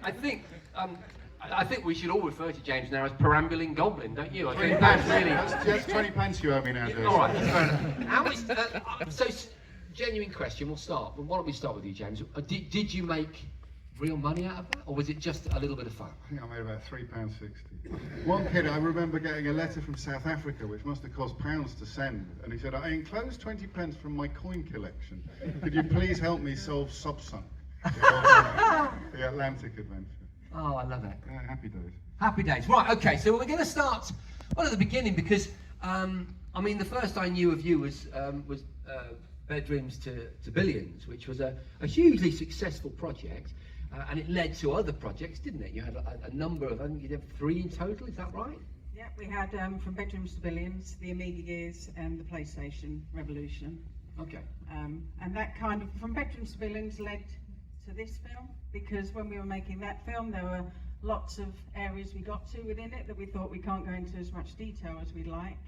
I think we should all refer to James now as Perambuling Goblin, don't you? I think that's really... That's 20 pence you owe me now, Jason. All right, fair enough. How much... so, genuine question, we'll start. But why don't we start with you, James? Did you make real money out of that, or was it just a little bit of fun? I think I made about £3.60. One kid, I remember getting a letter from South Africa, which must have cost pounds to send, and he said, I enclosed 20 pence from my coin collection. Could you please help me solve Subsunk? The Atlantic adventure. Oh, I love it. Happy days. Happy days. Right, okay, so we're going to start, well, at the beginning, because, I mean, the first I knew of you was Bedrooms to Billions, which was a hugely successful project. And it led to other projects, didn't it? You had a number of, I think you did 3 in total, is that right? Yeah, we had From Bedrooms to Billions, the Amiga Gears and the PlayStation Revolution. Okay. And that kind of, From Bedrooms to Billions led to this film, because when we were making that film, there were lots of areas we got to within it that we thought we can't go into as much detail as we'd like.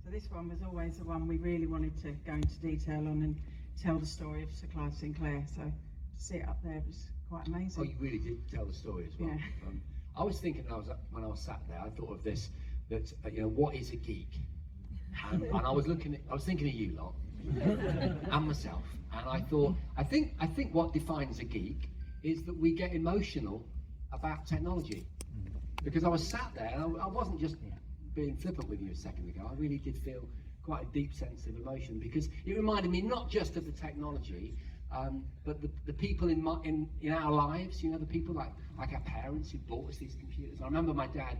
So this one was always the one we really wanted to go into detail on and tell the story of Sir Clive Sinclair. So to see it up there was quite amazing. Oh, you really did tell the story as well. Yeah. I was thinking when I was sat there, I thought of this, that you know, what is a geek? And I was thinking of you lot and myself, and I thought, I think what defines a geek is that we get emotional about technology. Because I was sat there, and I wasn't just being flippant with you a second ago. I really did feel quite a deep sense of emotion, because it reminded me not just of the technology, but the people in our lives, you know, the people like our parents who bought us these computers. I remember my dad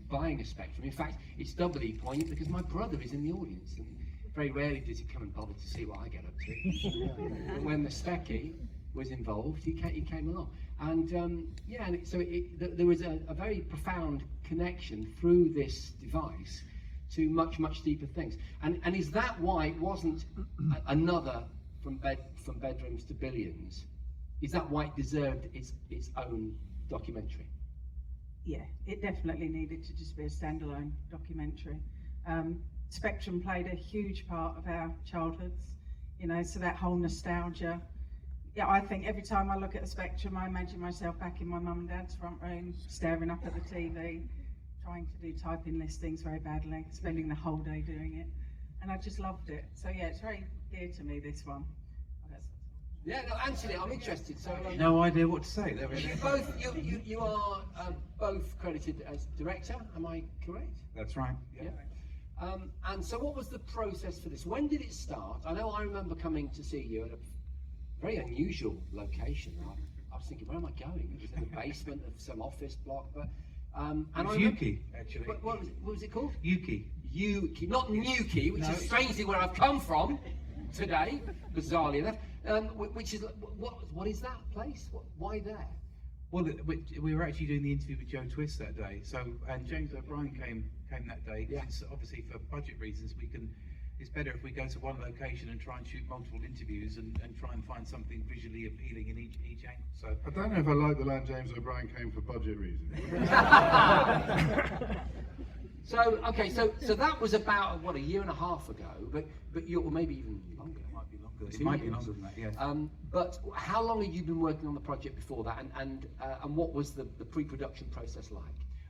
buying a Spectrum. In fact, it's doubly poignant because my brother is in the audience, and very rarely does he come and bother to see what I get up to. But when the Specky was involved, he came along. And there was a very profound connection through this device to much deeper things. And is that why it wasn't another From Bedrooms to Billions? Is that why it deserved its own documentary? Yeah, it definitely needed to just be a standalone documentary. Spectrum played a huge part of our childhoods, you know, so that whole nostalgia. Yeah, I think every time I look at a Spectrum, I imagine myself back in my mum and dad's front room, staring up at the TV, trying to do typing listings very badly, spending the whole day doing it. And I just loved it. So yeah, it's very dear to me, this one. Yeah, no, Anthony, I'm interested. So no idea what to say. There we go. You are both credited as director. Am I correct? That's right. Yeah. And so, what was the process for this? When did it start? I know I remember coming to see you at a very unusual location. I was thinking, where am I going? It was in the basement of some office block, but. It was Yuki, actually. What was it called? Yuki. Yuki, not Newquay, which is strangely where I've come from today, bizarrely enough. Which is what is that place? Why there? Well, we were actually doing the interview with Joe Twist that day. So, and James O'Brien came that day. Yeah. Since obviously for budget reasons, it's better if we go to one location and try and shoot multiple interviews and try and find something visually appealing in each angle. So I don't know if I like the line James O'Brien came for budget reasons. So okay, so that was about a year and a half ago, but you, or maybe even longer. It might be longer. It might be longer than that, yeah. But how long had you been working on the project before that, and what was the pre-production process like?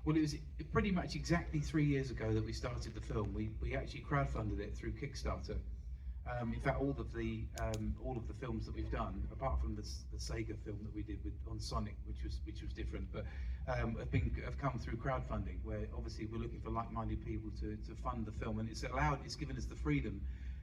Well, it was pretty much exactly 3 years ago that we started the film. We actually crowdfunded it through Kickstarter. In fact, all of the films that we've done, apart from the Sega film that we did on Sonic, which was different, but have come through crowdfunding, where obviously we're looking for like-minded people to fund the film, and it's given us the freedom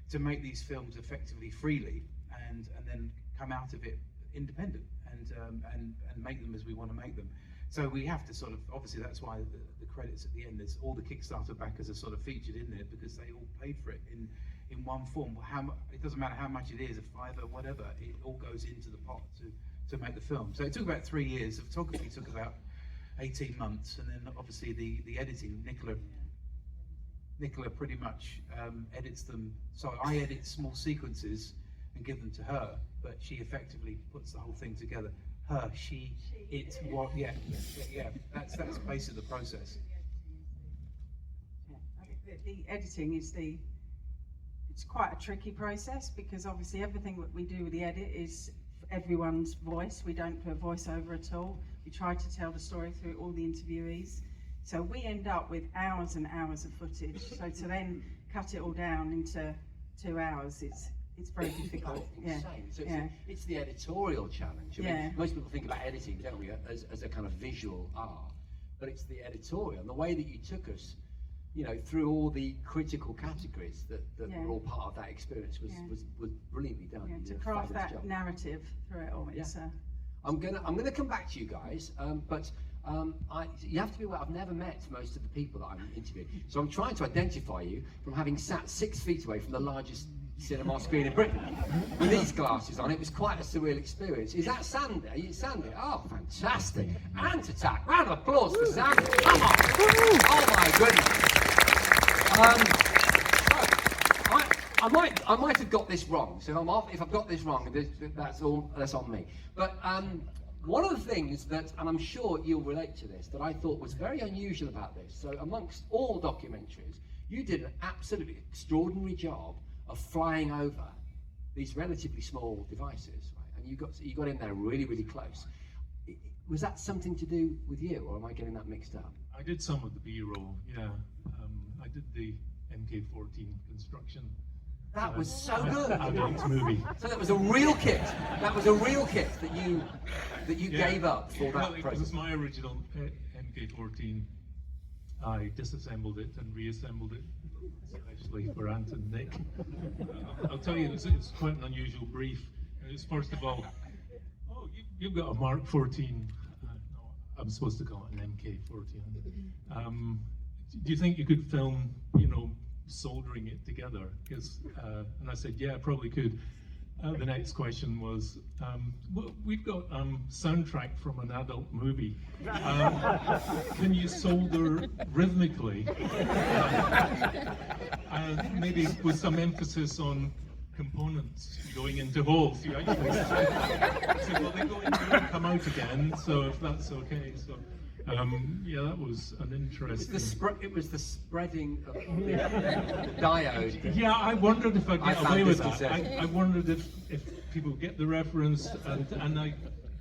to make these films effectively freely, and then come out of it independent and make them as we want to make them. So we have to sort of, obviously that's why the credits at the end, there's all the Kickstarter backers are sort of featured in there, because they all paid for it in one form. It doesn't matter how much it is, a $5 or whatever, it all goes into the pot to make the film. So it took about 3 years. The photography took about 18 months, and then obviously the editing, Nicola pretty much edits them. So I edit small sequences and give them to her, but she effectively puts the whole thing together. Her, she, it, what, yeah. That's basically the process. Yeah, I think the editing is it's quite a tricky process, because obviously everything that we do with the edit is everyone's voice. We don't put a voiceover at all. You try to tell the story through all the interviewees. So we end up with hours and hours of footage. So to then cut it all down into 2 hours, it's very difficult. Insane. So Yeah. it's the editorial challenge. I mean, most people think about editing, don't we, as a kind of visual art, but it's the editorial and the way that you took us, you know, through all the critical categories that were all part of that experience was brilliantly done. Yeah, You to did a craft fabulous that job. narrative through it all. It's, I'm gonna come back to you guys, but you have to be aware, I've never met most of the people that I'm interviewing, so I'm trying to identify you from having sat 6 feet away from the largest cinema screen in Britain with these glasses on. It was quite a surreal experience. Is that Sandy? Are you Sandy? Oh, fantastic! Ant Attack. Round of applause for Sandy. Come on! Oh my goodness! I might have got this wrong. So if I've got this wrong, that's on me. But one of the things that, and I'm sure you'll relate to this, that I thought was very unusual about this. So amongst all documentaries, you did an absolutely extraordinary job of flying over these relatively small devices, right? And you got in there really, really close. Was that something to do with you, or am I getting that mixed up? I did some of the B-roll, yeah. I did the MK14 construction. That was so good. Adult movie. So that was a real kit. That was a real kit that you Yeah. gave up for that Well, it process. was my original MK14. I disassembled it and reassembled it, especially for Ant and Nick. I'll tell you, it's quite an unusual brief. It's first of all, you've got a Mark 14. No, I'm supposed to call it an MK14. Do you think you could film, soldering it together? And I said, yeah, I probably could. The next question was, well, we've got soundtrack from an adult movie. Can you solder rhythmically? Maybe with some emphasis on components going into holes. You actually said, well, they go in and come out again, so if that's okay. So, yeah, that was an interesting... It was the spreading of the diode. Yeah, I wondered if I'd I get found away with this that. concerning. I wondered if people get the reference, and I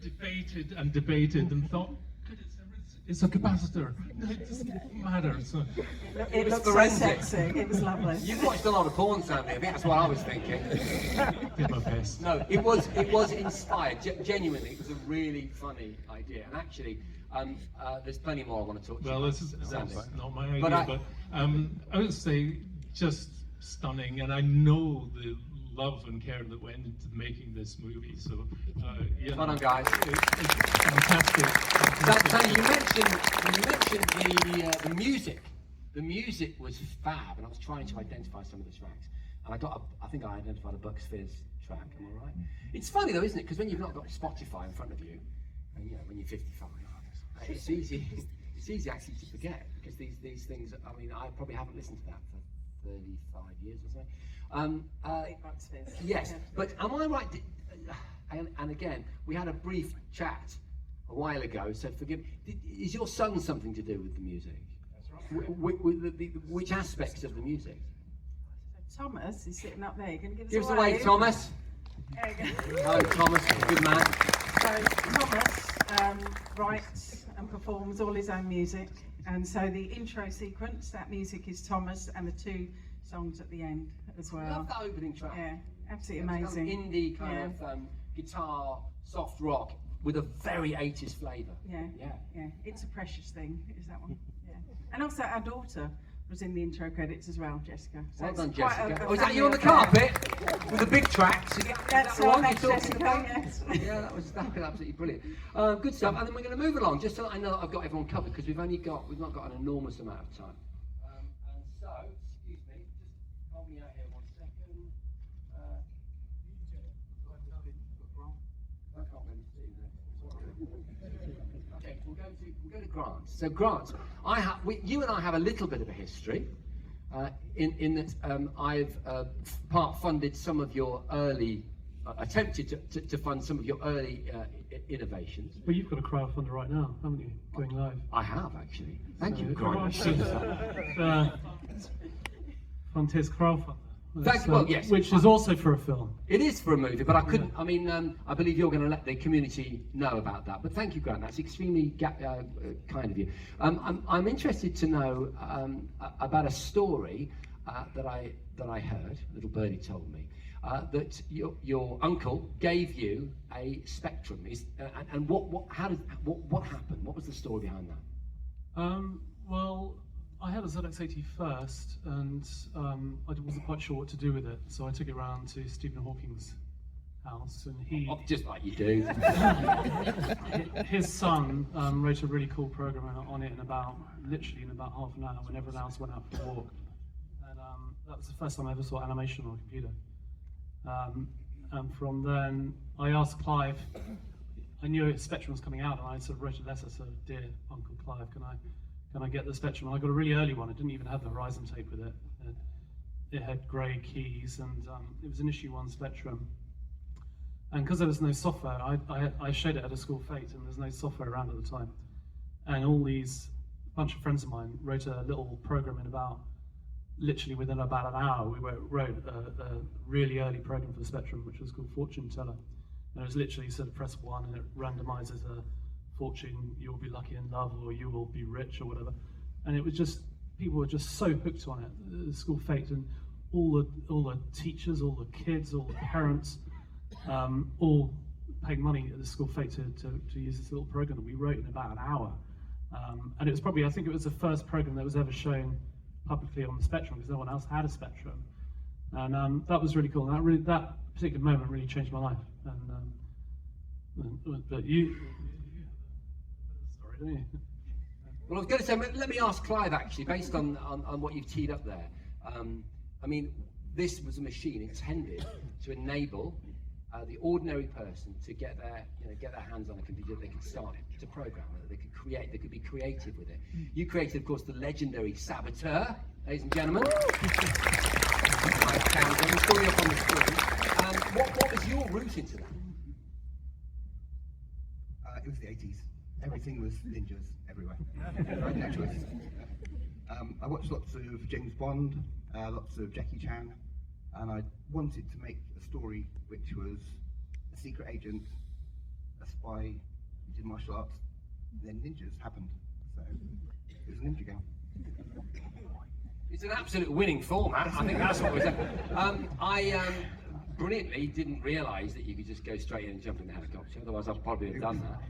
debated and thought, "Good, it's a capacitor. It doesn't matter." So, it looked so forensic. sexy. It was lovely. You've watched a lot of porn, Sandy. I think that's what I was thinking. did my best. No, it was inspired. Genuinely, it was a really funny idea. And actually, there's plenty more I want to talk to you Well, about, that's Sandy. not my idea, But but I would say just stunning, and I know the love and care that went into making this movie. So, yeah, Well done, guys. It's fantastic. So you mentioned the music. The music was fab, and I was trying to identify some of the tracks, and I think I identified a Bucks Fizz track. Am I right? It's funny though, isn't it? Because when you've not got Spotify in front of you, and when you're 55, it's easy. It's easy actually to forget, because these things. I mean, I probably haven't listened to that for 35 years or so. Bucks Fizz. Yes, but am I right? And again, we had a brief chat a while ago, so forgive me. Is your son something to do with the music? That's right. Which aspects of the music? So Thomas is sitting up there. You're going to Give give us us a wave, Thomas. There you go. Hello, Thomas. Good man. So Thomas writes and performs all his own music, and so the intro sequence, that music is Thomas, and the 2 songs at the end as I well. love that opening track. Yeah, absolutely It's amazing. kind of indie kind of guitar, soft rock with a very 80s flavour. Yeah, yeah, it's a precious thing. Is that one? Yeah, and also our daughter was in the intro credits as well, Jessica. So Well it's done, quite Jessica. a Oh, is that you on the family affair. carpet with the big tracks? That's the one right, you're talking Jessica, about? yes. Yeah, that was absolutely brilliant. Good stuff. And then we're going to move along, just so that I know that I've got everyone covered, because we've not got an enormous amount of time. And so, excuse me, just hold me out here 1 second. I can't really see that. Okay, we'll go to Grant. So Grant, you and I have a little bit of a history. In that I've part funded some of your early, attempted to fund some of your early innovations. But you've got a crowdfunder right now, haven't you? Going live. I have actually. Thank you, So, Grant. Fantastic crowdfunder. Yes. Which is also for a film. It is for a movie, but I couldn't. I mean, I believe you're going to let the community know about that. But thank you, Grant. That's extremely kind of you. I'm interested to know about a story that I heard. Little birdie told me that your uncle gave you a Spectrum. And what happened? What was the story behind that? Well, I had a ZX80 first, and I wasn't quite sure what to do with it, so I took it round to Stephen Hawking's house, and he... Oh, just like you do. his son wrote a really cool program on it literally in about half an hour when everyone else went out for a walk. And that was the first time I ever saw animation on a computer. And from then, I asked Clive, I knew Spectrum was coming out, and I sort of wrote a letter, sort of, dear Uncle Clive, can I get the Spectrum? And I got a really early one. It didn't even have the Horizon tape with it. It had grey keys, and it was an issue 1 Spectrum. And because there was no software, I showed it at a school fete, and there's no software around at the time. And a bunch of friends of mine wrote a little program literally within about an hour, we wrote a really early program for the Spectrum, which was called Fortune Teller. And it was literally sort of press 1 and it randomizes a fortune, you'll be lucky in love, or you will be rich, or whatever. And it was just, people were just so hooked on it, the school fete, and all the teachers, all the kids, all the parents, all paid money at the school fete to use this little program that we wrote in about an hour. And it was probably, I think it was the first program that was ever shown publicly on the Spectrum, because no one else had a Spectrum. And that was really cool. And that particular moment really changed my life. But you... Sorry, don't you? Well, I was going to say, let me ask Clive, actually, based on what you've teed up there. I mean, this was a machine intended to enable the ordinary person to get their hands on a computer. They could start to program it. They could create. They could be creative with it. You created, of course, the legendary Saboteur, ladies and gentlemen. Clive Townsend, story up on the screen. What was your route into that? It was the 80s. Everything was ninjas everywhere. No choice. I watched lots of James Bond, lots of Jackie Chan, and I wanted to make a story which was a secret agent, a spy who did martial arts, and then ninjas happened. So it was a ninja game. It's an absolute winning format. I think that's what we're saying. I brilliantly didn't realise that you could just go straight in and jump in the helicopter. Otherwise, I'd probably have done that.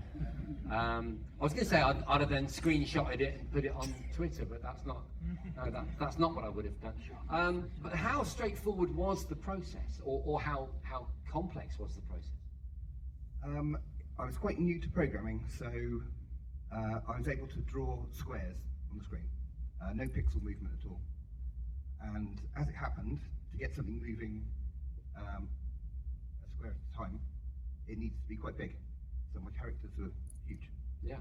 I was going to say I'd have then screenshotted it and put it on Twitter, but that's not. No, that's not what I would have done. But how straightforward was the process, or how complex was the process? I was quite new to programming, so I was able to draw squares on the screen, no pixel movement at all. And as it happened, to get something moving a square at a time, it needs to be quite big. So my characters were huge. Yeah.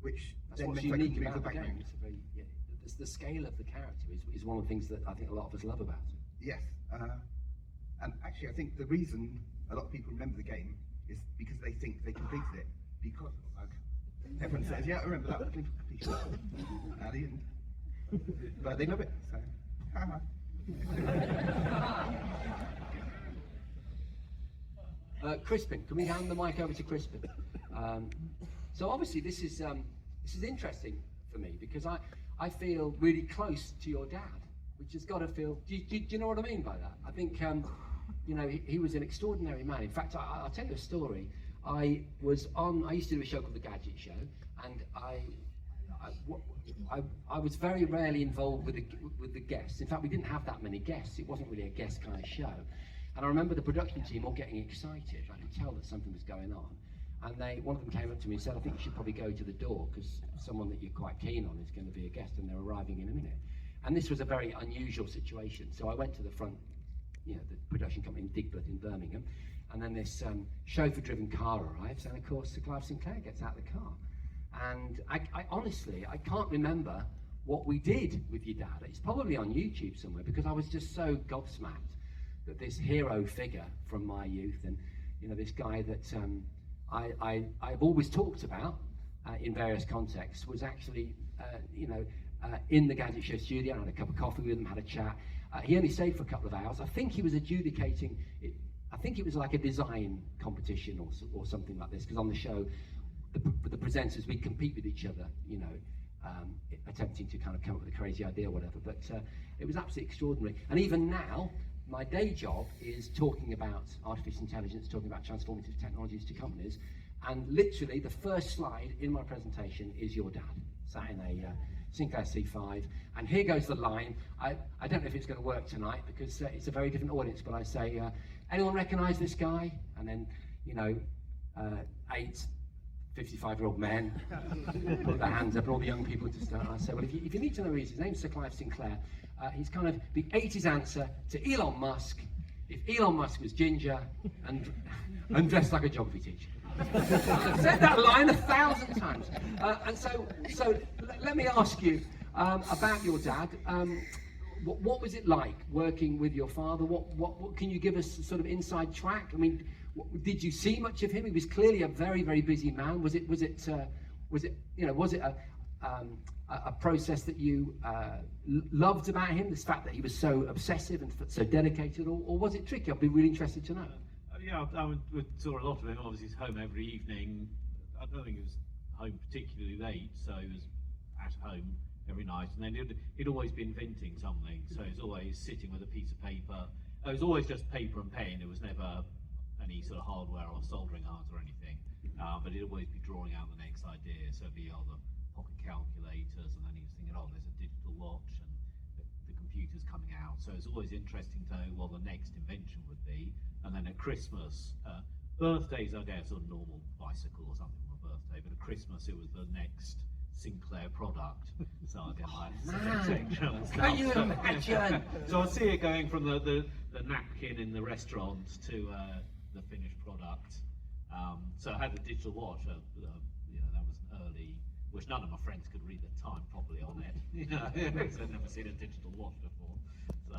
Which that's then what's meant I could unique move about the the game. background. The scale of the character is one of the things that I think a lot of us love about it. Yes. And actually, I think the reason a lot of people remember the game is because they think they completed it because of the bug. Everyone says, yeah, I remember that. I completed it. They didn't. But they love it, so. Crispin, can we hand the mic over to Crispin? So obviously this is interesting for me because I feel really close to your dad, which has got to feel. Do you know what I mean by that? I think he was an extraordinary man. In fact, I'll tell you a story. I used to do a show called the Gadget Show, and I was very rarely involved with the guests. In fact, we didn't have that many guests. It wasn't really a guest kind of show. And I remember the production team all getting excited. I could tell that something was going on. And one of them came up to me and said, I think you should probably go to the door because someone that you're quite keen on is going to be a guest and they're arriving in a minute. And this was a very unusual situation. So I went to the front, the production company in Digbeth in Birmingham. And then this chauffeur-driven car arrives. And of course, Clive Sinclair gets out of the car. And I honestly, I can't remember what we did with your dad. It's probably on YouTube somewhere because I was just so gobsmacked that this hero figure from my youth and, this guy that I've always talked about in various contexts was actually, in the Gadget Show studio. I had a cup of coffee with him, had a chat. He only stayed for a couple of hours. I think he was adjudicating it. I think it was like a design competition or something like this, because on the show, the presenters, we compete with each other, you know, attempting to kind of come up with a crazy idea or whatever. But it was absolutely extraordinary. And even now, my day job is talking about artificial intelligence, talking about transformative technologies to companies. And literally, the first slide in my presentation is your dad, sat in a Sinclair C5. And here goes the line. I don't know if it's going to work tonight, because it's a very different audience, but I say, anyone recognise this guy? And then, you know, 8 55-year-old men put their hands up, and all the young people just start. I say, well, if you need to know who he is, his name's Sir Clive Sinclair. He's kind of the 80s answer to Elon Musk, if Elon Musk was ginger and dressed like a geography teacher. I've said that line 1,000 times. And so let me ask you about your dad. What was it like working with your father? What can you give us a sort of inside track? I mean, did you see much of him? He was clearly a very, very busy man. Was it a process that you loved about him? This fact that he was so obsessive and so dedicated, or was it tricky? I'd be really interested to know. Yeah, we saw a lot of him. Obviously, he's home every evening. I don't think he was home particularly late, so he was at home every night. And then he'd always be inventing something. So he was always sitting with a piece of paper. It was always just paper and pen. It was never any sort of hardware or soldering irons or anything. But he'd always be drawing out the next idea. So it'd be all the pocket calculators, and then he was thinking, oh, there's a digital watch, and the computer's coming out. So it's always interesting to know what the next invention would be. And then at Christmas, birthdays, I guess, a normal bicycle or something for my birthday, but at Christmas it was the next Sinclair product. So I get my section and stuff. Can you imagine? So I see it going from the napkin in the restaurant to the finished product. So I had the digital watch. You know, that was early, which none of my friends could read the time properly on it. You know, because I'd never seen a digital watch before. So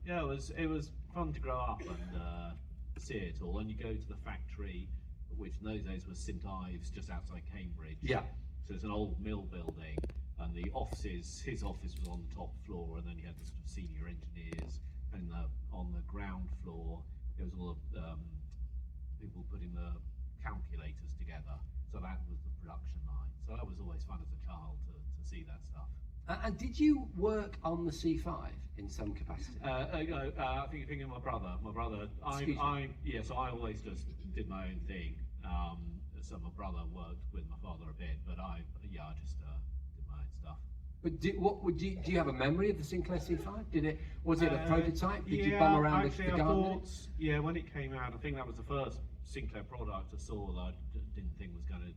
yeah, it was fun to grow up and see it all. And you go to the factory, which in those days was St Ives, just outside Cambridge. Yeah. So it's an old mill building, and the offices, his office was on the top floor, and then you had the sort of senior engineers, and on the ground floor there was all the people putting the calculators together. So that was the production line. So that was always fun as a child to see that stuff. And did you work on the C5 in some capacity? I think you're thinking of my brother. So I always just did my own thing. So my brother worked with my father a bit, but I just did my own stuff. But do you have a memory of the Sinclair C5? Was it a prototype? Did you bum around the garden? Yeah, when it came out, I think that was the first Sinclair product I saw that I didn't think was going to.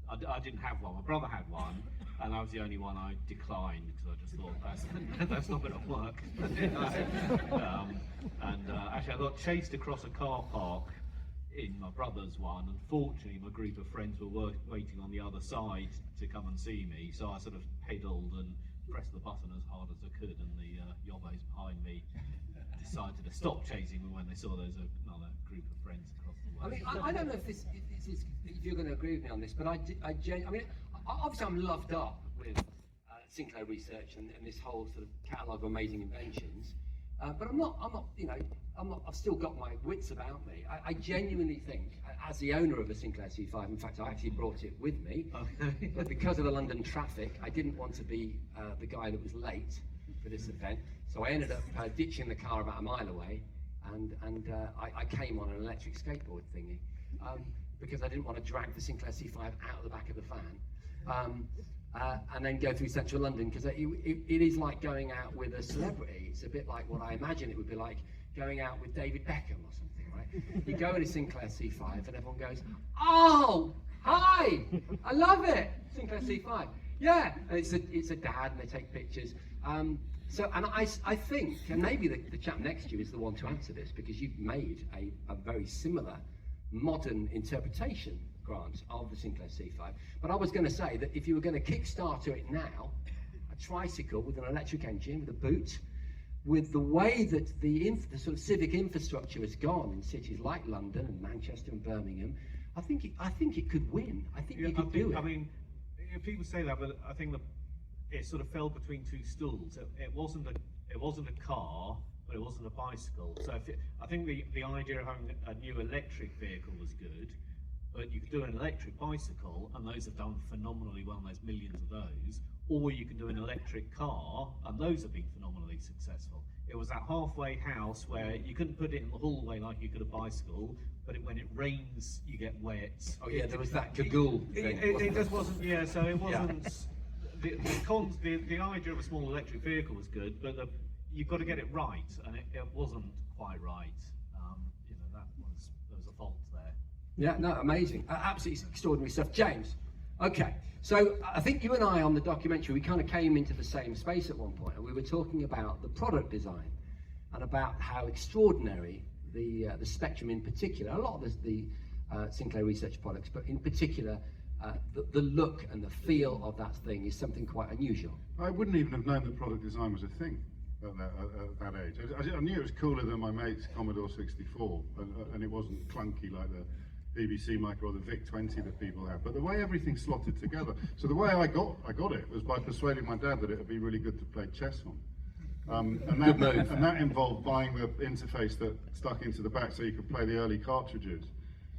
I didn't have one. My brother had one, and I was the only one I declined because I just thought that's not going to work. Actually, I got chased across a car park in my brother's one, and fortunately my group of friends were waiting on the other side to come and see me, so I sort of pedalled and pressed the button as hard as I could, and the yobbos behind me decided to stop chasing me when they saw there was another group of friends across the way. I mean, I don't know if if you're going to agree with me on this, but I mean, obviously I'm loved up with Sinclair research and this whole sort of catalogue of amazing inventions. But I'm not, you know, I've still got my wits about me. I genuinely think, as the owner of a Sinclair C5, in fact, I actually brought it with me, but because of the London traffic, I didn't want to be the guy that was late for this event. So I ended up ditching the car about a mile away, and I came on an electric skateboard thingy, because I didn't want to drag the Sinclair C5 out of the back of the van. And then go through central London, because it is like going out with a celebrity. It's a bit like what I imagine it would be like going out with David Beckham or something, right? You go in a Sinclair C5 and everyone goes, "Oh, hi, I love it, Sinclair C5." Yeah, and it's a dad, and they take pictures. So, and I think, and maybe the chap next to you is the one to answer this, because you've made a very similar modern interpretation, Grant, of the Sinclair C5. But I was going to say that if you were going to Kickstarter it now, a tricycle with an electric engine, with a boot, with the way that the sort of civic infrastructure has gone in cities like London and Manchester and Birmingham, I think it could win. I think you could do it. I mean, people say that, but I think that it sort of fell between two stools. It wasn't a car, but it wasn't a bicycle. So I think the idea of having a new electric vehicle was good, but you could do an electric bicycle, and those have done phenomenally well, and there's millions of those, or you can do an electric car, and those have been phenomenally successful. It was that halfway house where you couldn't put it in the hallway like you could a bicycle, but when it rains, you get wet. Oh yeah, there was that cagoule thing. It just wasn't, yeah, so it wasn't, the idea of a small electric vehicle was good, but you've got to get it right, and it wasn't quite right. You know, there was a fault there. Yeah, no, amazing. Absolutely extraordinary stuff. James, okay, so I think you and I on the documentary, we kind of came into the same space at one point, and we were talking about the product design and about how extraordinary the Spectrum in particular, a lot of the Sinclair Research products, but in particular, the look and the feel of that thing is something quite unusual. I wouldn't even have known that product design was a thing at that age. I knew it was cooler than my mate's Commodore 64, and it wasn't clunky like the BBC Micro or the VIC-20 that people have, but the way everything slotted together. So the way I got it was by persuading my dad that it would be really good to play chess on. And that involved buying the interface that stuck into the back so you could play the early cartridges.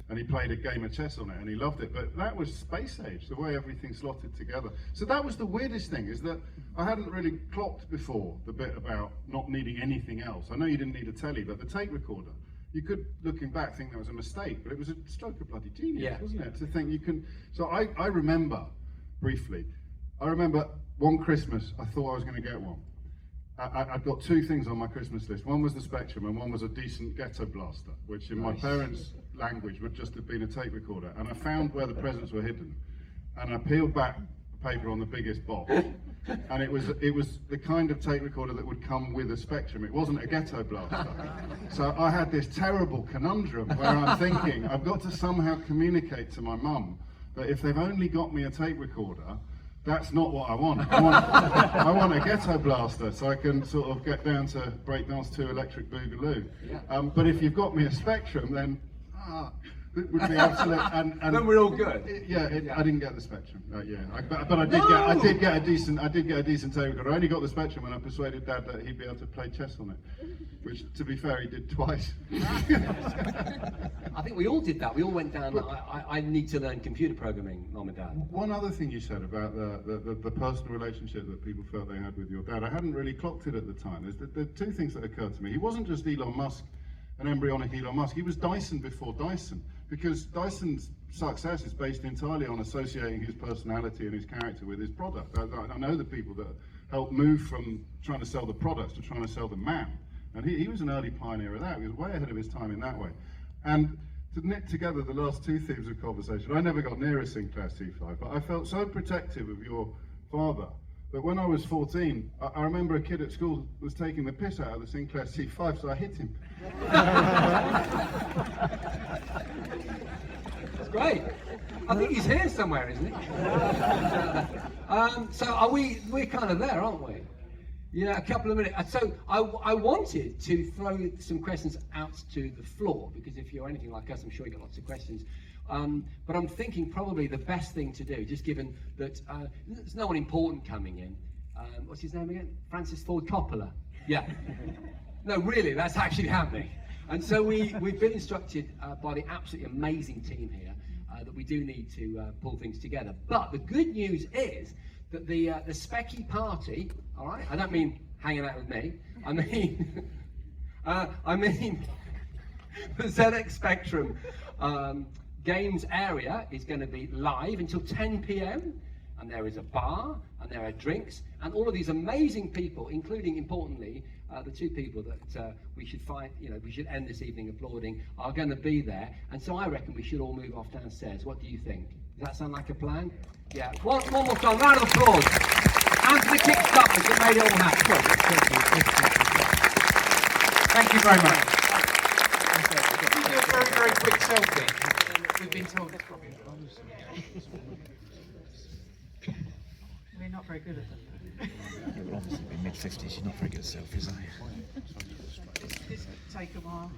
And he played a game of chess on it, and he loved it. But that was space age, the way everything slotted together. So that was the weirdest thing, is that I hadn't really clocked before the bit about not needing anything else. I know you didn't need a telly, but the tape recorder, you could, looking back, think that was a mistake, but it was a stroke of bloody genius, wasn't it? To think you can. So I remember, briefly, one Christmas, I thought I was going to get one. I've got two things on my Christmas list. One was the Spectrum, and one was a decent ghetto blaster, which in my parents' language would just have been a tape recorder. And I found where the presents were hidden, and I peeled back the paper on the biggest box, and it was the kind of tape recorder that would come with a Spectrum. It wasn't a ghetto blaster. So I had this terrible conundrum where I'm thinking, I've got to somehow communicate to my mum that if they've only got me a tape recorder, that's not what I want. I want a ghetto blaster so I can sort of get down to breakdance to Electric Boogaloo. Yeah. But if you've got me a Spectrum, then it would be absolute. And then we're all good. I didn't get the Spectrum. But I did get a decent tape recorder. I only got the Spectrum when I persuaded Dad that he'd be able to play chess on it, which, to be fair, he did twice. I think we all did that. We all went down. I need to learn computer programming, Mum and Dad. One other thing you said about the personal relationship that people felt they had with your dad, I hadn't really clocked it at the time. There are two things that occurred to me. He wasn't just Elon Musk, an embryonic Elon Musk. He was Dyson before Dyson, because Dyson's success is based entirely on associating his personality and his character with his product. I know the people that helped move from trying to sell the products to trying to sell the man. And he was an early pioneer of that. He was way ahead of his time in that way. And to knit together the last two themes of conversation, I never got near a Sinclair C5, but I felt so protective of your father that when I was 14, I remember a kid at school was taking the piss out of the Sinclair C5, so I hit him. That's great. I think he's here somewhere, isn't he? So we're kind of there, aren't we? A couple of minutes. So I wanted to throw some questions out to the floor, because if you're anything like us, I'm sure you got lots of questions. But I'm thinking probably the best thing to do, just given that there's no one important coming in. What's his name again? Francis Ford Coppola. Yeah. No, really, that's actually happening. And so we've been instructed by the absolutely amazing team here that we do need to pull things together. But the good news is that the Specky party, all right, I don't mean hanging out with me, I mean the ZX Spectrum games area is going to be live until 10 p.m. and there is a bar and there are drinks, and all of these amazing people, including, importantly, the two people that we should we should end this evening applauding, are going to be there. And so I reckon we should all move off downstairs. What do you think? Does that sound like a plan? Yeah. One more time, round of applause. And to the Kickstarters that made it all happen. Thank you very much. Can you do a very, very quick selfie? We've been told it's probably We're not very good at them. You'll obviously be mid-50s, you're not very good at selfies, are you? This could take a while.